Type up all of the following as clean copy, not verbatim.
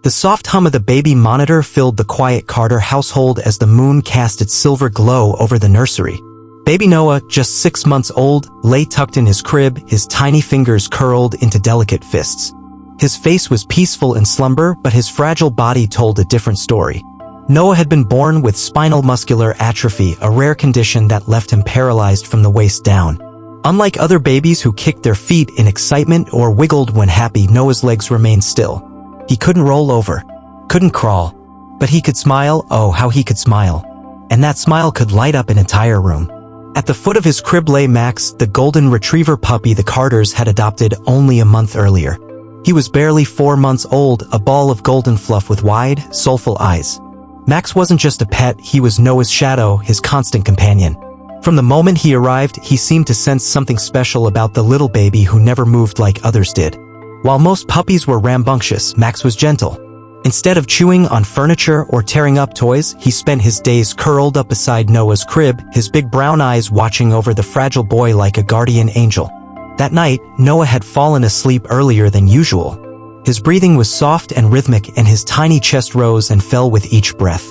The soft hum of the baby monitor filled the quiet Carter household as the moon cast its silver glow over the nursery. Baby Noah, just 6 months old, lay tucked in his crib, his tiny fingers curled into delicate fists. His face was peaceful in slumber, but his fragile body told a different story. Noah had been born with spinal muscular atrophy, a rare condition that left him paralyzed from the waist down. Unlike other babies who kicked their feet in excitement or wiggled when happy, Noah's legs remained still. He couldn't roll over, couldn't crawl, but he could smile. Oh, how he could smile. And that smile could light up an entire room. At the foot of his crib lay Max, the golden retriever puppy the Carters had adopted only a month earlier. He was barely 4 months old, a ball of golden fluff with wide, soulful eyes. Max wasn't just a pet, he was Noah's shadow, his constant companion. From the moment he arrived, he seemed to sense something special about the little baby who never moved like others did. While most puppies were rambunctious, Max was gentle. Instead of chewing on furniture or tearing up toys, he spent his days curled up beside Noah's crib, his big brown eyes watching over the fragile boy like a guardian angel. That night, Noah had fallen asleep earlier than usual. His breathing was soft and rhythmic, and his tiny chest rose and fell with each breath.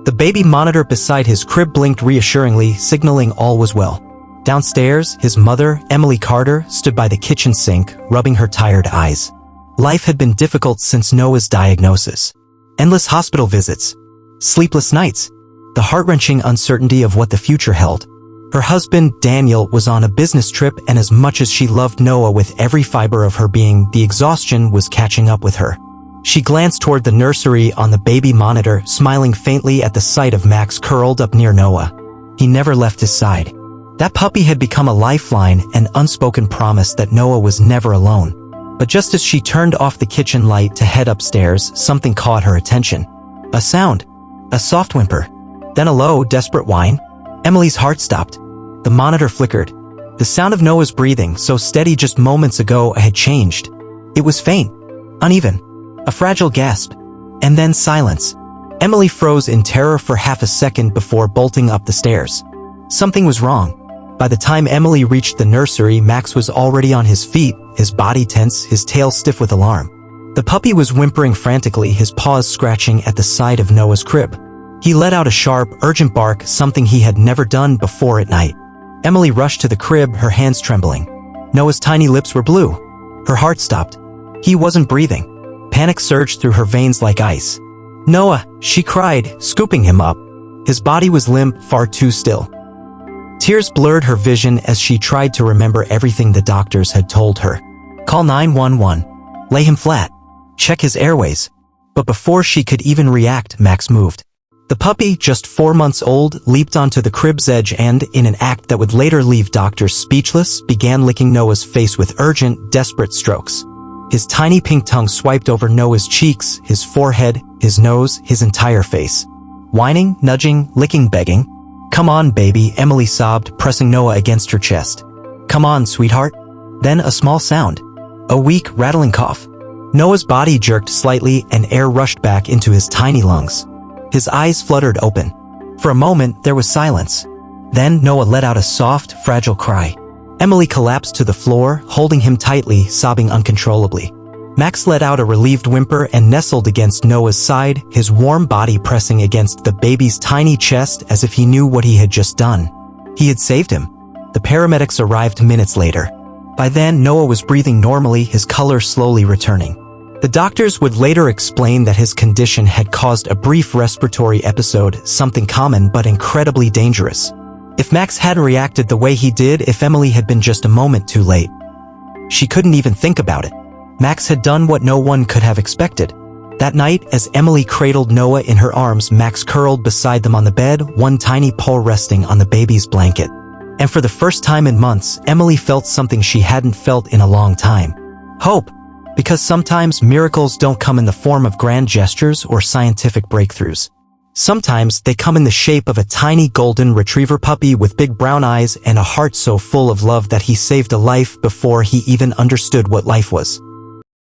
The baby monitor beside his crib blinked reassuringly, signaling all was well. Downstairs, his mother, Emily Carter, stood by the kitchen sink, rubbing her tired eyes. Life had been difficult since Noah's diagnosis. Endless hospital visits, sleepless nights, the heart-wrenching uncertainty of what the future held. Her husband, Daniel, was on a business trip, and as much as she loved Noah with every fiber of her being, the exhaustion was catching up with her. She glanced toward the nursery on the baby monitor, smiling faintly at the sight of Max curled up near Noah. He never left his side. That puppy had become a lifeline, an unspoken promise that Noah was never alone. But just as she turned off the kitchen light to head upstairs, something caught her attention. A sound. A soft whimper. Then a low, desperate whine. Emily's heart stopped. The monitor flickered. The sound of Noah's breathing, so steady just moments ago, had changed. It was faint, uneven, a fragile gasp, and then silence. Emily froze in terror for half a second before bolting up the stairs. Something was wrong. By the time Emily reached the nursery, Max was already on his feet, his body tense, his tail stiff with alarm. The puppy was whimpering frantically, his paws scratching at the side of Noah's crib. He let out a sharp, urgent bark, something he had never done before at night. Emily rushed to the crib, her hands trembling. Noah's tiny lips were blue. Her heart stopped. He wasn't breathing. Panic surged through her veins like ice. "Noah!" she cried, scooping him up. His body was limp, far too still. Tears blurred her vision as she tried to remember everything the doctors had told her. Call 911. Lay him flat. Check his airways. But before she could even react, Max moved. The puppy, just 4 months old, leaped onto the crib's edge and, in an act that would later leave doctors speechless, began licking Noah's face with urgent, desperate strokes. His tiny pink tongue swiped over Noah's cheeks, his forehead, his nose, his entire face. Whining, nudging, licking, begging. "Come on, baby," Emily sobbed, pressing Noah against her chest. "Come on, sweetheart." Then a small sound. A weak, rattling cough. Noah's body jerked slightly and air rushed back into his tiny lungs. His eyes fluttered open. For a moment, there was silence. Then Noah let out a soft, fragile cry. Emily collapsed to the floor, holding him tightly, sobbing uncontrollably. Max let out a relieved whimper and nestled against Noah's side, his warm body pressing against the baby's tiny chest as if he knew what he had just done. He had saved him. The paramedics arrived minutes later. By then, Noah was breathing normally, his color slowly returning. The doctors would later explain that his condition had caused a brief respiratory episode, something common but incredibly dangerous. If Max hadn't reacted the way he did, if Emily had been just a moment too late. She couldn't even think about it. Max had done what no one could have expected. That night, as Emily cradled Noah in her arms, Max curled beside them on the bed, one tiny paw resting on the baby's blanket. And for the first time in months, Emily felt something she hadn't felt in a long time. Hope. Because sometimes miracles don't come in the form of grand gestures or scientific breakthroughs. Sometimes they come in the shape of a tiny golden retriever puppy with big brown eyes and a heart so full of love that he saved a life before he even understood what life was.